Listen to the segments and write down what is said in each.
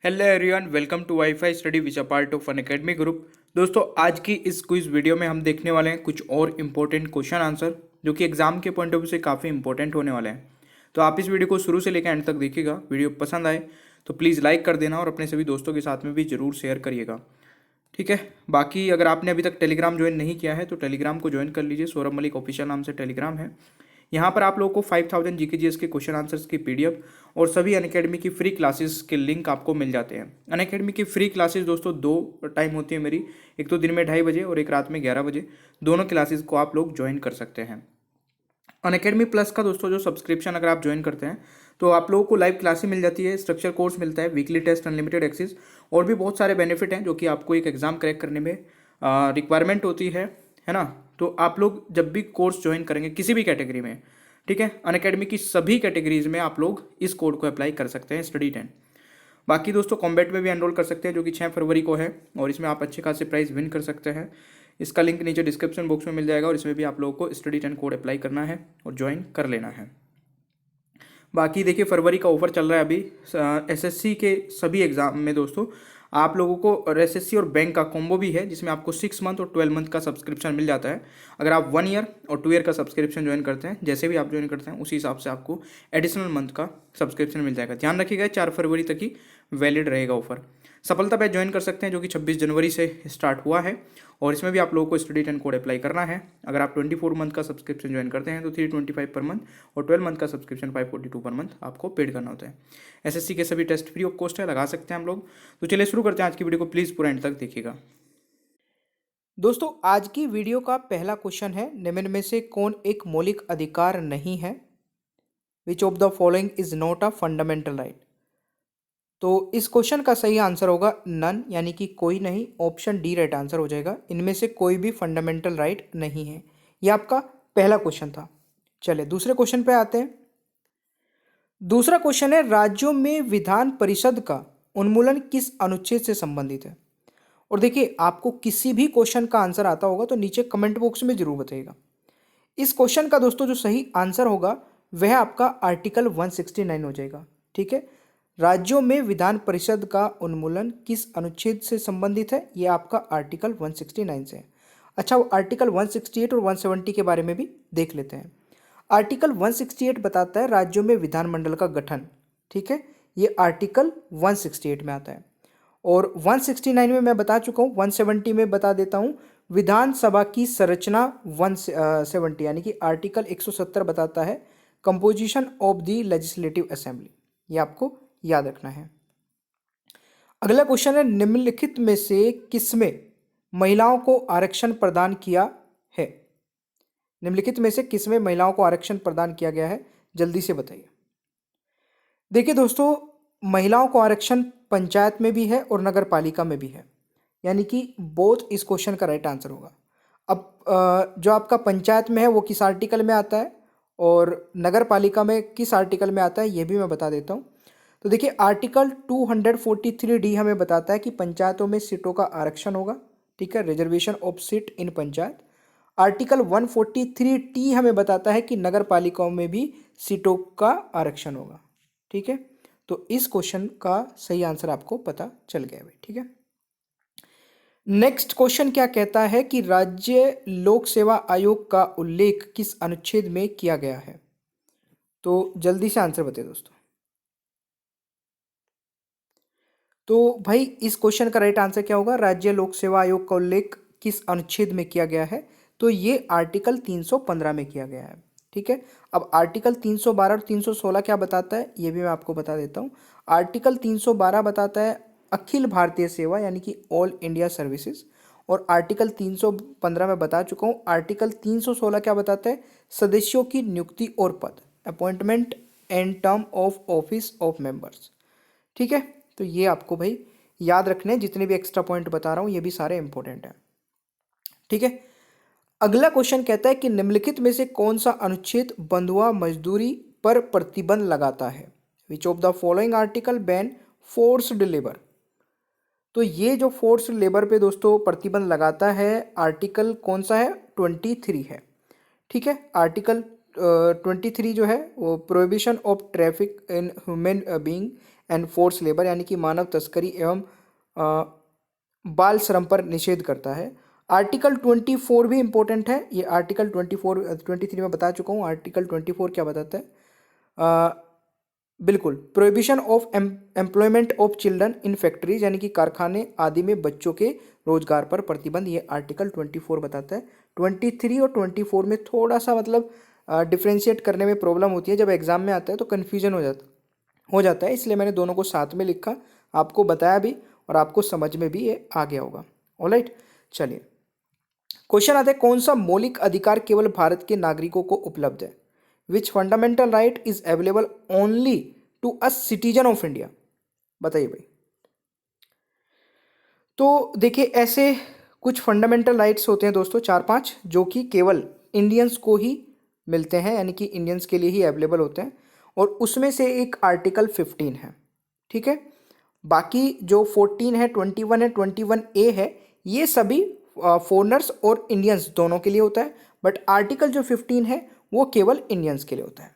Hello everyone, welcome to WiFi study which a part of Unacademy group. दोस्तों, आज की इस quiz video में हम देखने वाले हैं कुछ और इम्पोर्टेंट क्वेश्चन आंसर जो कि एग्जाम के पॉइंट ऑफ व्यू से काफ़ी इंपॉर्टेंट होने वाले हैं। तो आप इस वीडियो को शुरू से लेकर एंड तक देखिएगा। वीडियो पसंद आए तो प्लीज़ लाइक कर देना और अपने सभी दोस्तों के साथ में भी ज़रूर शेयर करिएगा। ठीक है। बाकी अगर आपने अभी तक टेलीग्राम ज्वाइन नहीं किया है तो टेलीग्राम को ज्वाइन कर लीजिए। सौरभ मलिक ऑफिशियल नाम से टेलीग्राम है। यहाँ पर आप लोगों को 5000 जीके के क्वेश्चन आंसर्स की पीडीएफ और सभी अनअकैडमी की फ्री क्लासेस के लिंक आपको मिल जाते हैं। अनअकैडमी की फ्री क्लासेस दोस्तों दो टाइम होती है मेरी, एक तो दिन में 2:30 बजे और एक रात में 11 बजे। दोनों क्लासेस को आप लोग ज्वाइन कर सकते हैं। अनअकैडमी प्लस का दोस्तों जो सब्सक्रिप्शन अगर आप ज्वाइन करते हैं तो आप लोगों को लाइव क्लासेस मिल जाती है, स्ट्रक्चर कोर्स मिलता है, वीकली टेस्ट, अनलिमिटेड एक्सेस और भी बहुत सारे बेनिफिट हैं जो कि आपको एक एग्जाम क्रैक करने में रिक्वायरमेंट होती है ना। तो आप लोग जब भी कोर्स ज्वाइन करेंगे किसी भी कैटेगरी में, ठीक है, अनअकैडमी की सभी कैटेगरीज में आप लोग इस कोड को अप्लाई कर सकते हैं, स्टडी 10। बाकी दोस्तों कॉम्बैट में भी एनरोल कर सकते हैं जो कि 6 फरवरी को है और इसमें आप अच्छे खासे प्राइस विन कर सकते हैं। इसका लिंक नीचे डिस्क्रिप्शन बॉक्स में मिल जाएगा और इसमें भी आप लोगों को स्टडी 10 कोड अप्लाई करना है और ज्वाइन कर लेना है। बाकी देखिए फरवरी का ऑफर चल रहा है अभी एसएससी के सभी एग्जाम में दोस्तों। आप लोगों को और एसएससी और बैंक का कॉम्बो भी है जिसमें आपको 6 मंथ और 12 मंथ का सब्सक्रिप्शन मिल जाता है। अगर आप 1 ईयर और 2 ईयर का सब्सक्रिप्शन ज्वाइन करते हैं, जैसे भी आप ज्वाइन करते हैं उसी हिसाब से आपको एडिशनल मंथ का सब्सक्रिप्शन मिल जाएगा। ध्यान रखिएगा 4 फरवरी तक ही वैलिड रहेगा ऑफर। सफलता बैच ज्वाइन कर सकते हैं जो कि 26 जनवरी से स्टार्ट हुआ है और इसमें भी आप लोगों को स्टडी 10 कोड अप्लाई करना है। अगर आप 24 मंथ का सब्सक्रिप्शन ज्वाइन करते हैं तो 325 पर मंथ और 12 मंथ का सब्सक्रिप्शन 542 पर मंथ आपको पेड करना होता है। एसएससी के सभी टेस्ट फ्री ऑफ कॉस्ट है, लगा सकते हैं हम लोग। तो चलिए शुरू करते हैं आज की वीडियो को, प्लीज़ पूरा एंड तक देखिएगा। दोस्तों, आज की वीडियो का पहला क्वेश्चन है, निम्न में से कौन एक मौलिक अधिकार नहीं है? Which of the following is not a fundamental right? तो इस क्वेश्चन का सही आंसर होगा नन, यानी कि कोई नहीं। ऑप्शन डी राइट आंसर हो जाएगा। इनमें से कोई भी फंडामेंटल राइट नहीं है। यह आपका पहला क्वेश्चन था। चलिए दूसरे क्वेश्चन पे आते हैं। दूसरा क्वेश्चन है, राज्यों में विधान परिषद का उन्मूलन किस अनुच्छेद से संबंधित है? और देखिए आपको किसी भी क्वेश्चन का आंसर आता होगा तो नीचे कमेंट बॉक्स में जरूर बताइएगा। इस क्वेश्चन का दोस्तों जो सही आंसर होगा वह आपका आर्टिकल 169 हो जाएगा। ठीक है, राज्यों में विधान परिषद का उन्मूलन किस अनुच्छेद से संबंधित है? यह आपका आर्टिकल 169 से है। अच्छा, वो आर्टिकल 168 और 170 के बारे में भी देख लेते हैं। आर्टिकल 168 बताता है राज्यों में विधानमंडल का गठन। ठीक है, ये आर्टिकल 168 में आता है। और 169 में मैं बता चुका हूँ, 170 में बता देता हूँ। विधानसभा की संरचना 170 यानी कि आर्टिकल 170 बताता है composition of the legislative assembly. ये आपको याद रखना है। अगला क्वेश्चन है, निम्नलिखित में से किसमें महिलाओं को आरक्षण प्रदान किया है? निम्नलिखित में से किसमें महिलाओं को आरक्षण प्रदान किया गया है? जल्दी से बताइए। देखिए दोस्तों, महिलाओं को आरक्षण पंचायत में भी है और नगर पालिका में भी है, यानी कि बोथ इस क्वेश्चन का राइट आंसर होगा। अब जो आपका पंचायत में है वो किस आर्टिकल में आता है और नगर पालिका में किस आर्टिकल में आता है ये भी मैं बता देता हूँ। तो देखिए आर्टिकल 243D हमें बताता है कि पंचायतों में सीटों का आरक्षण होगा। ठीक है, reservation of seat in panchayat. Article 143T हमें बताता है कि नगर पालिकाओं में भी सीटों का आरक्षण होगा। ठीक है, तो इस क्वेश्चन का सही आंसर आपको पता चल गया है। ठीक है, नेक्स्ट क्वेश्चन क्या कहता है कि राज्य लोक सेवा आयोग का उल्लेख किस अनुच्छेद में किया गया है? तो जल्दी से आंसर बताइए दोस्तों। तो भाई इस क्वेश्चन का राइट आंसर क्या होगा? राज्य लोक सेवा आयोग का उल्लेख किस अनुच्छेद में किया गया है? तो ये आर्टिकल 315 में किया गया है। ठीक है, अब आर्टिकल 312 और 316 क्या बताता है ये भी मैं आपको बता देता हूँ। आर्टिकल 312 बताता है अखिल भारतीय सेवा यानी कि ऑल इंडिया सर्विसेज, और आर्टिकल 315 में बता चुका हूँ। आर्टिकल 316 क्या बताता है? सदस्यों की नियुक्ति और पद, appointment and term of office of members. ठीक है, तो ये आपको भाई याद रखने हैं। जितने भी एक्स्ट्रा पॉइंट बता रहा हूँ ये भी सारे इंपॉर्टेंट हैं। ठीक है, अगला क्वेश्चन कहता है कि निम्नलिखित में से कौन सा अनुच्छेद बंधुआ मजदूरी पर प्रतिबंध लगाता है? Which of the following article ban forced labour? तो ये जो फोर्स्ड लेबर पे दोस्तों प्रतिबंध लगाता है आर्टिकल कौन सा है? 23 है। ठीक है, आर्टिकल 23 जो है वो prohibition of traffic in human being and force labour यानी कि मानव तस्करी एवं बाल श्रम पर निषेध करता है। आर्टिकल 24 भी इंपॉर्टेंट है, ये आर्टिकल 23 में बता चुका हूँ। आर्टिकल 24 क्या बताता है? बिल्कुल, prohibition of employment of children in factories यानी कि कारखाने आदि में बच्चों के रोजगार पर प्रतिबंध, ये आर्टिकल 24 बताता है। 23 और 24 में थोड़ा सा मतलब डिफ्रेंशिएट करने में प्रॉब्लम होती है, जब एग्जाम में आता है तो कन्फ्यूजन हो जाता है, इसलिए मैंने दोनों को साथ में लिखा, आपको बताया भी और आपको समझ में भी ये आ गया होगा। ऑलराइट, चलिए क्वेश्चन आता है, कौन सा मौलिक अधिकार केवल भारत के नागरिकों को उपलब्ध है? Which fundamental right is available only to a citizen of India? बताइए भाई। तो देखिए ऐसे कुछ फंडामेंटल राइट्स होते हैं दोस्तों, 4-5, जो कि केवल इंडियंस को ही मिलते हैं, यानी कि इंडियंस के लिए ही अवेलेबल होते हैं, और उसमें से एक आर्टिकल 15 है। ठीक है, बाकी जो 14 है, 21 है, 21A है, ये सभी फॉरेनर्स और इंडियंस दोनों के लिए होता है, बट आर्टिकल जो 15 है वो केवल इंडियंस के लिए होता है।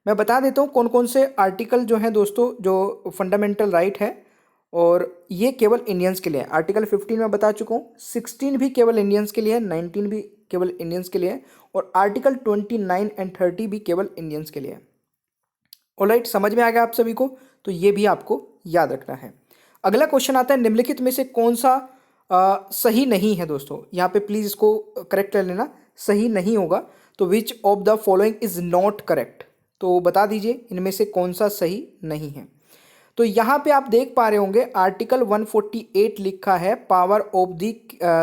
मैं बता देता हूँ कौन कौन से आर्टिकल जो हैं दोस्तों, जो फंडामेंटल राइट है, और ये केवल इंडियंस के लिए है। आर्टिकल 15 में बता चुका हूँ, 16 भी केवल इंडियंस के लिए है, 19 भी केवल इंडियंस के लिए है, और आर्टिकल 29 एंड 30 भी केवल इंडियंस के लिए है। ऑलराइट, समझ में आ गया आप सभी को? तो ये भी आपको याद रखना है। अगला क्वेश्चन आता है, निम्नलिखित में से कौन सा सही नहीं है? दोस्तों यहाँ पे प्लीज इसको करेक्ट कर लेना, सही नहीं होगा। तो which of the following is not correct? तो बता दीजिए इनमें से कौन सा सही नहीं है। तो यहाँ पे आप देख पा रहे होंगे आर्टिकल 148 लिखा है पावर ऑफ द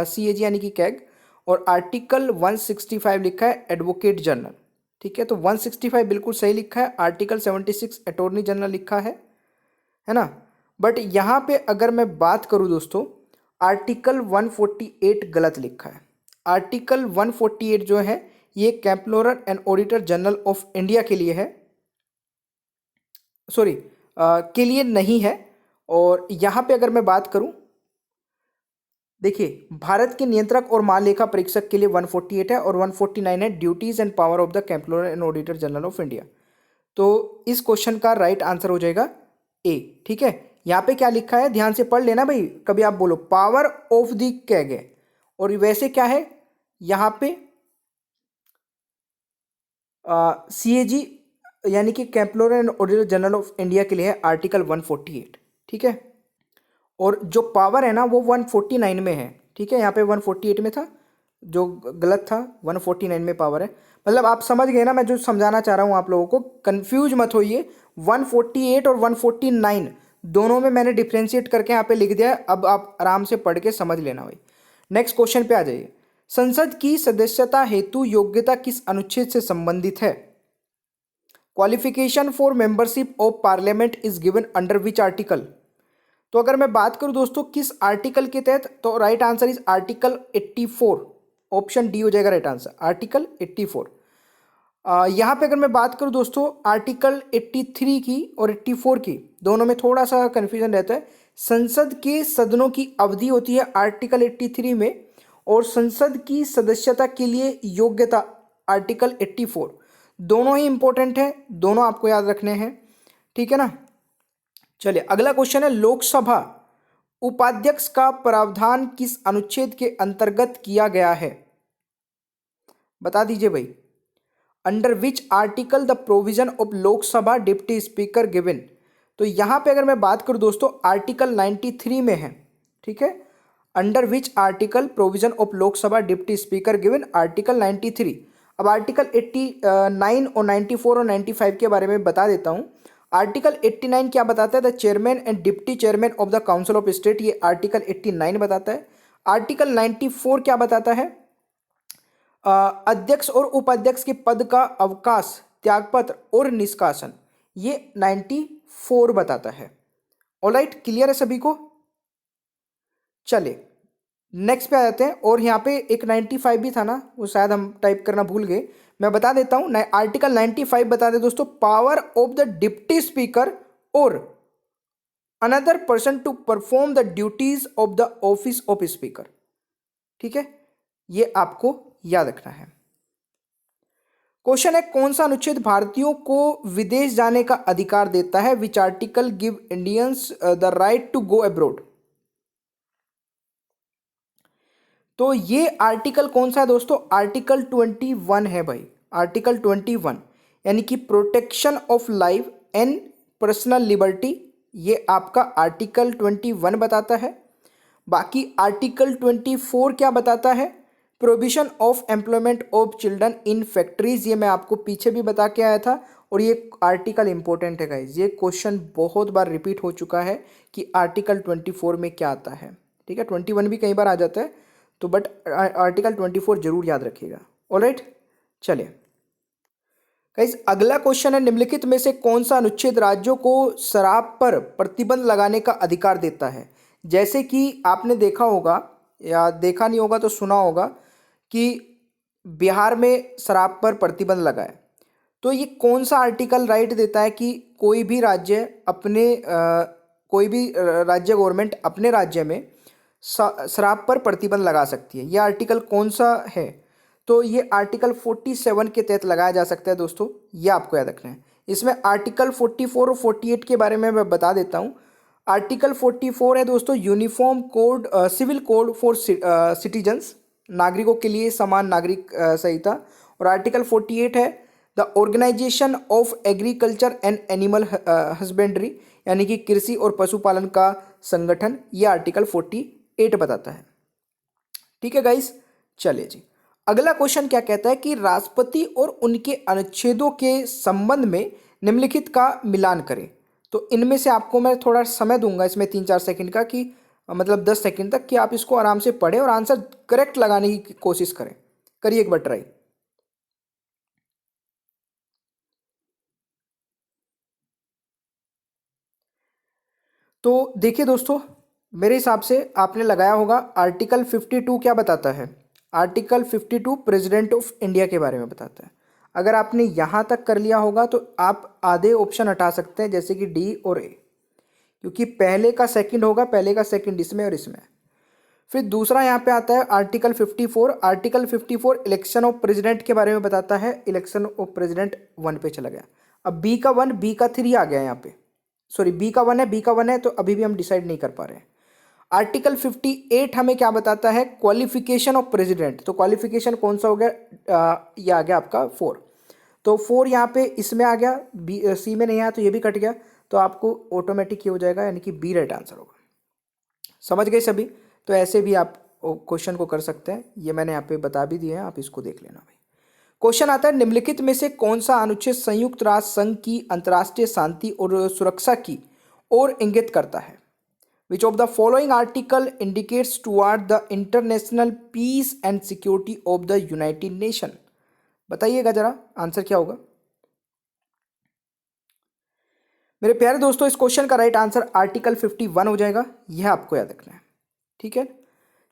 CAG यानी कि कैग, और आर्टिकल 165 लिखा है एडवोकेट जनरल। ठीक है, तो 165 बिल्कुल सही लिखा है, आर्टिकल 76 अटॉर्नी जनरल लिखा है ना। बट यहाँ पे अगर मैं बात करूँ दोस्तों, आर्टिकल 148 गलत लिखा है। आर्टिकल 148 जो है ये comptroller and auditor general of India के लिए है, सॉरी के लिए नहीं है। और यहाँ पे अगर मैं बात करूँ, देखिए भारत के नियंत्रक और महालेखा परीक्षक के लिए 148 है, और 149 है duties and power of the comptroller and auditor general of India. तो इस क्वेश्चन का राइट आंसर हो जाएगा ए। ठीक है, यहाँ पे क्या लिखा है ध्यान से पढ़ लेना भाई, कभी आप बोलो पावर ऑफ द कैग है, और वैसे क्या है यहाँ पे CAG यानी कि comptroller and auditor general of India के लिए है आर्टिकल 148। ठीक है, और जो पावर है ना वो 149 में है। ठीक है, यहाँ पे 148 में था, जो गलत था, 149 में पावर है। मतलब आप समझ गए ना मैं जो समझाना चाह रहा हूँ आप लोगों को, कंफ्यूज मत होइए। 148 और 149 दोनों में मैंने डिफ्रेंशिएट करके यहाँ पे लिख दिया है, अब आप आराम से पढ़ के समझ लेना भाई। नेक्स्ट क्वेश्चन पे आ जाइए, संसद की सदस्यता हेतु योग्यता किस अनुच्छेद से संबंधित है? Qualification for membership of parliament is given under which article? तो अगर मैं बात करूं दोस्तों किस आर्टिकल के तहत, तो right answer is article 84, option D हो जाएगा राइट आंसर, आर्टिकल 84। यहाँ पे अगर मैं बात करूं दोस्तों आर्टिकल 83 की और 84 की, दोनों में थोड़ा सा कन्फ्यूजन रहता है। संसद के सदनों की अवधि होती है आर्टिकल 83 में, और संसद की सदस्यता के लिए योग्यता आर्टिकल 84। दोनों ही इंपॉर्टेंट है, दोनों आपको याद रखने हैं। ठीक है ना, चलिए अगला क्वेश्चन है, लोकसभा उपाध्यक्ष का प्रावधान किस अनुच्छेद के अंतर्गत किया गया है? बता दीजिए भाई, under which article the provision of Lok Sabha deputy speaker given? तो यहां पे अगर मैं बात करूं दोस्तों आर्टिकल 93 में है। ठीक है, under which article provision of Lok Sabha deputy speaker given, article 93। अब आर्टिकल 89 और 94 और 95 के बारे में बता देता हूं। आर्टिकल 89 क्या बताता है? The chairman and deputy chairman of the council of state, ये आर्टिकल 89 बताता है। आर्टिकल 94 क्या बताता है? अध्यक्ष और उपाध्यक्ष के पद का अवकाश, त्यागपत्र और निष्कासन, ये 94 बताता है। ऑलराइट, क्लियर है सभी को? चलिए नेक्स्ट पे आ जाते हैं, और यहाँ पे एक 95 भी था ना, वो शायद हम टाइप करना भूल गए, मैं बता देता हूँ। आर्टिकल 95 बता दे दोस्तों, power of the deputy speaker और another person to perform the duties of the office of speaker. ठीक है, ये आपको याद रखना है। क्वेश्चन है, कौन सा अनुच्छेद भारतीयों को विदेश जाने का अधिकार देता है? Which article give Indians the right to go abroad? तो ये आर्टिकल कौन सा है दोस्तों? आर्टिकल 21 है भाई, आर्टिकल 21, यानी कि protection of life and personal liberty, ये आपका आर्टिकल 21 बताता है। बाकी आर्टिकल 24 क्या बताता है? Provision of employment of children in factories, ये मैं आपको पीछे भी बता के आया था। और ये आर्टिकल इंपॉर्टेंट है गाइज, ये क्वेश्चन बहुत बार रिपीट हो चुका है कि आर्टिकल 24 में क्या आता है। ठीक है, 21 भी कई बार आ जाता है, तो बट आर्टिकल 24 जरूर याद रखिएगा। ऑलराइट, चलिए गाइस, अगला क्वेश्चन है, निम्नलिखित में से कौन सा अनुच्छेद राज्यों को शराब पर प्रतिबंध लगाने का अधिकार देता है? जैसे कि आपने देखा होगा या देखा नहीं होगा तो सुना होगा कि बिहार में शराब पर प्रतिबंध लगा है। तो ये कौन सा आर्टिकल राइट देता है कि कोई भी राज्य गवर्नमेंट अपने राज्य में शराब पर प्रतिबंध लगा सकती है? ये आर्टिकल कौन सा है? तो ये आर्टिकल 47 के तहत लगाया जा सकता है दोस्तों, ये आपको याद रखना है। इसमें आर्टिकल 44 और 48 के बारे में मैं बता देता हूँ। आर्टिकल 44 है दोस्तों, uniform code, civil code for citizens, नागरिकों के लिए समान नागरिक संहिता। और आर्टिकल 48 है the organisation of agriculture and animal husbandry, यानी कि कृषि और पशुपालन का संगठन, ये आर्टिकल 48 बताता है। ठीक है गाइस, चलिए जी, अगला क्वेश्चन क्या कहता है कि राष्ट्रपति और उनके अनुच्छेदों के संबंध में निम्नलिखित का मिलान करें। तो इनमें से आपको मैं थोड़ा समय दूंगा इसमें 3-4 सेकंड का, कि मतलब 10 सेकंड तक, कि आप इसको आराम से पढ़ें और आंसर करेक्ट लगाने की कोशिश करें। करिए एक बार ट्राई। तो देखिए दोस्तों, मेरे हिसाब से आपने लगाया होगा आर्टिकल 52 क्या बताता है? आर्टिकल 52 प्रेसिडेंट ऑफ इंडिया के बारे में बताता है। अगर आपने यहाँ तक कर लिया होगा तो आप आधे ऑप्शन हटा सकते हैं, जैसे कि डी और ए, क्योंकि पहले का सेकंड होगा, पहले का सेकंड इसमें और इसमें। फिर दूसरा यहाँ पे आता है article 54। Article 54 election of president के बारे में बताता है। इलेक्शन ऑफ प्रेसिडेंट 1 पे चला गया। अब बी का 1, बी का 3 आ गया यहाँ पे, सॉरी बी का 1 है, बी का 1 है, तो अभी भी हम डिसाइड नहीं कर पा रहे हैं। आर्टिकल 58 हमें क्या बताता है? Qualification of president. तो क्वालिफिकेशन कौन सा हो गया? ये आ गया आपका 4। तो 4 यहाँ पे इसमें आ गया, बी सी में नहीं आया तो ये भी कट गया, तो आपको ऑटोमेटिक ये हो जाएगा, यानी कि बी राइट आंसर होगा। समझ गए सभी? तो ऐसे भी आप क्वेश्चन को कर सकते हैं, ये मैंने यहाँ पे बता भी दिए हैं, आप इसको देख लेना भाई। क्वेश्चन आता है, निम्नलिखित में से कौन सा अनुच्छेद संयुक्त राष्ट्र संघ की अंतर्राष्ट्रीय शांति और सुरक्षा की ओर इंगित करता है? Which of the following article indicates toward the international peace and security of the United Nation? बताइएगा जरा आंसर क्या होगा मेरे प्यारे दोस्तों। इस क्वेश्चन का राइट आंसर आर्टिकल 51 हो जाएगा, यह आपको याद रखना है। ठीक है,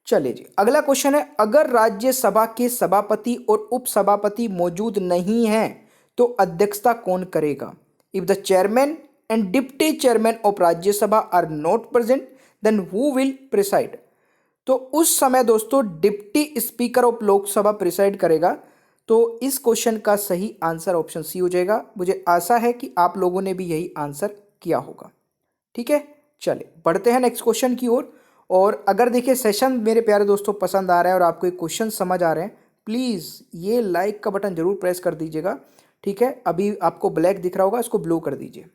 चलिए जी, अगला क्वेश्चन है, अगर राज्यसभा के सभापति और उपसभापति मौजूद नहीं हैं तो अध्यक्षता कौन करेगा? If the chairman and deputy chairman of Rajya Sabha are not present then who will preside? तो उस समय दोस्तों deputy speaker of Lok Sabha preside करेगा। तो इस क्वेश्चन का सही आंसर ऑप्शन सी हो जाएगा। मुझे आशा है कि आप लोगों ने भी यही आंसर किया होगा। ठीक है, चलिए बढ़ते हैं नेक्स्ट क्वेश्चन की ओर। और अगर देखिए सेशन मेरे प्यारे दोस्तों पसंद आ रहा है और आपको एक क्वेश्चन समझ आ रहे हैं, प्लीज़ ये लाइक का बटन जरूर प्रेस कर दीजिएगा। ठीक है, अभी आपको ब्लैक दिख रहा होगा, इसको ब्लू कर दीजिए।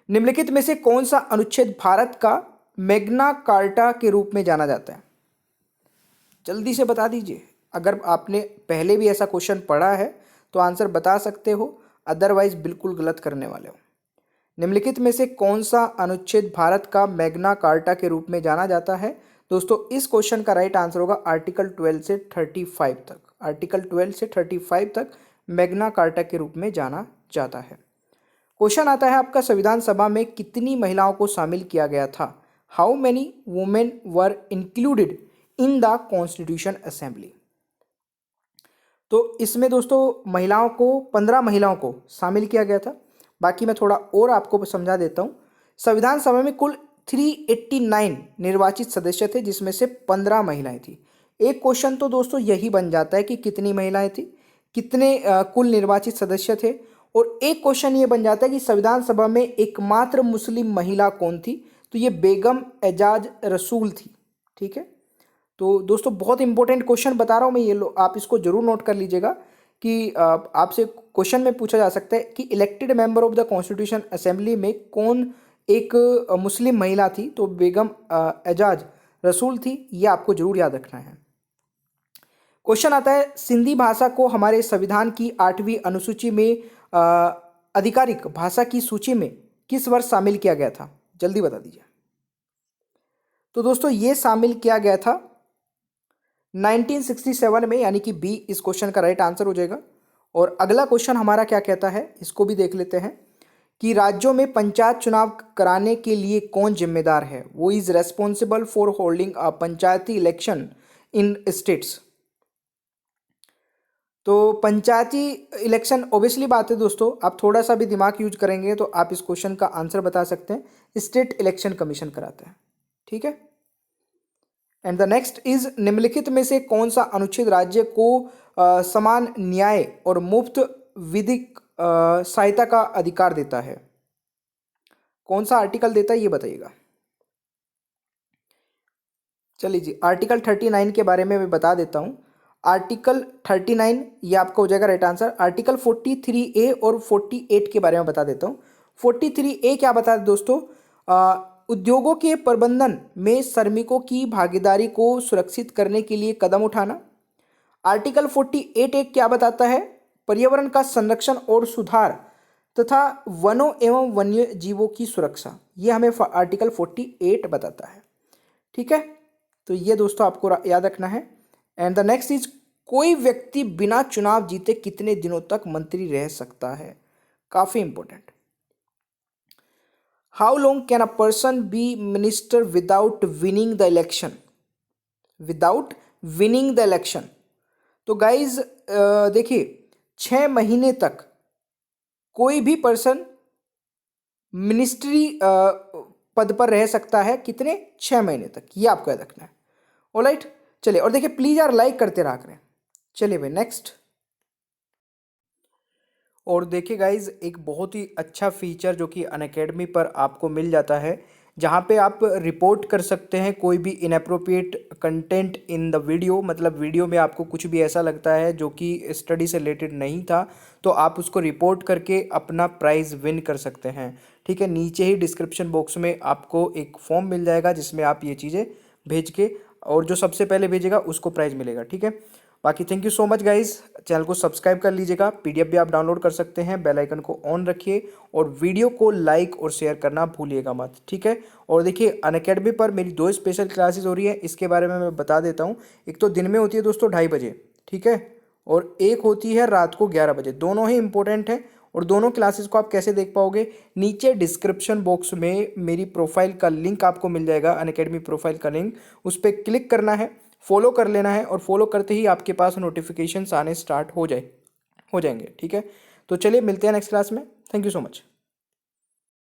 निम्नलिखित में से कौन सा अनुच्छेद भारत का मैग्ना कार्टा के रूप में जाना जाता है? जल्दी से बता दीजिए। अगर आपने पहले भी ऐसा क्वेश्चन पढ़ा है तो आंसर बता सकते हो, अदरवाइज बिल्कुल गलत करने वाले हो। निम्नलिखित में से कौन सा अनुच्छेद भारत का मैग्ना कार्टा के रूप में जाना जाता है? दोस्तों इस क्वेश्चन का राइट आंसर होगा आर्टिकल 12 से 35 तक। आर्टिकल 12 से 35 तक मैग्ना कार्टा के रूप में जाना जाता है। क्वेश्चन आता है आपका, संविधान सभा में कितनी महिलाओं को शामिल किया गया था? How many women were included in the constitution assembly? तो इसमें दोस्तों महिलाओं को 15 महिलाओं को शामिल किया गया था। बाकी मैं थोड़ा और आपको समझा देता हूँ। संविधान सभा में कुल 389 निर्वाचित सदस्य थे, जिसमें से 15 महिलाएं थी। एक क्वेश्चन तो दोस्तों यही बन जाता है कि कितनी महिलाएं थी। कितने कुल निर्वाचित सदस्य थे। और एक क्वेश्चन ये बन जाता है कि संविधान सभा में एकमात्र मुस्लिम महिला कौन थी, तो ये बेगम एजाज रसूल थी। ठीक है, तो दोस्तों बहुत इंपॉर्टेंट क्वेश्चन बता रहा हूँ मैं, ये लो आप इसको जरूर नोट कर लीजिएगा कि आपसे क्वेश्चन में पूछा जा सकता है कि elected member of the constitution assembly में कौन एक मुस्लिम महिला थी, तो बेगम एजाज रसूल थी। ये आपको जरूर याद रखना है। क्वेश्चन आता है सिंधी भाषा को हमारे संविधान की 8वीं अनुसूची में आधिकारिक भाषा की सूची में किस वर्ष शामिल किया गया था, जल्दी बता दीजिए। तो दोस्तों ये शामिल किया गया था 1967 में, यानी कि बी इस क्वेश्चन का राइट आंसर हो जाएगा। और अगला क्वेश्चन हमारा क्या कहता है, इसको भी देख लेते हैं कि राज्यों में पंचायत चुनाव कराने के लिए कौन जिम्मेदार है, वो is responsible for holding a Panchayati election in states. तो पंचायती इलेक्शन ऑब्वियसली बात है दोस्तों, आप थोड़ा सा भी दिमाग यूज करेंगे तो आप इस क्वेश्चन का आंसर बता सकते हैं। स्टेट इलेक्शन कमीशन कराता है। ठीक है, एंड द नेक्स्ट इज निम्नलिखित में से कौन सा अनुच्छेद राज्य को समान न्याय और मुफ्त विधिक सहायता का अधिकार देता है, कौन सा आर्टिकल देता है ये बताइएगा। चलिए जी, आर्टिकल 39 के बारे में मैं बता देता हूं। आर्टिकल 39 ये आपका हो जाएगा राइट आंसर। आर्टिकल 43A और 48 के बारे में बता देता हूं। 43A क्या बता दे दोस्तों, उद्योगों के प्रबंधन में श्रमिकों की भागीदारी को सुरक्षित करने के लिए कदम उठाना। आर्टिकल 48 एक क्या बताता है, पर्यावरण का संरक्षण और सुधार तथा वनों एवं वन्य जीवों की सुरक्षा, ये हमें आर्टिकल 48 बताता है। ठीक है, तो ये दोस्तों आपको याद रखना है। एंड द नेक्स्ट इज कोई व्यक्ति बिना चुनाव जीते कितने दिनों तक मंत्री रह सकता है, काफी important. How long can a person be minister without winning the election, without winning the election. तो गाइज देखिए 6 महीने तक कोई भी पर्सन मिनिस्ट्री पद पर रह सकता है, कितने, 6 महीने तक, ये आपको याद रखना है। ऑलराइट, चलिए, और देखिए प्लीज यार लाइक करते रहा करें। चलिए भाई नेक्स्ट। और देखिए गाइज एक बहुत ही अच्छा फीचर जो कि अनअकैडमी पर आपको मिल जाता है, जहाँ पे आप रिपोर्ट कर सकते हैं कोई भी inappropriate content in the video, मतलब वीडियो में आपको कुछ भी ऐसा लगता है जो कि स्टडी से रिलेटेड नहीं था, तो आप उसको रिपोर्ट करके अपना प्राइज़ विन कर सकते हैं। ठीक है, नीचे ही डिस्क्रिप्शन बॉक्स में आपको एक फॉर्म मिल जाएगा जिसमें आप ये चीज़ें भेज के, और जो सबसे पहले भेजेगा उसको प्राइज़ मिलेगा। ठीक है, बाकी thank you so much guys, channel को सब्सक्राइब कर लीजिएगा, पीडीएफ भी आप डाउनलोड कर सकते हैं, बेल आइकन को ऑन रखिए और वीडियो को लाइक और शेयर करना भूलिएगा मत। ठीक है, और देखिए अनअकैडमी पर मेरी 2 स्पेशल क्लासेस हो रही है, इसके बारे में मैं बता देता हूँ। एक तो दिन में होती है दोस्तों 2:30 बजे, ठीक है, और एक होती है रात को 11 बजे। दोनों ही इंपॉर्टेंट है, और दोनों क्लासेस को आप कैसे देख पाओगे, नीचे डिस्क्रिप्शन बॉक्स में मेरी प्रोफाइल का लिंक आपको मिल जाएगा, अनअकैडमी प्रोफाइल का लिंक, उस पर क्लिक करना है, फॉलो कर लेना है, और फॉलो करते ही आपके पास नोटिफिकेशंस आने स्टार्ट हो जाएंगे। ठीक है, तो चलिए मिलते हैं नेक्स्ट क्लास में। Thank you so much.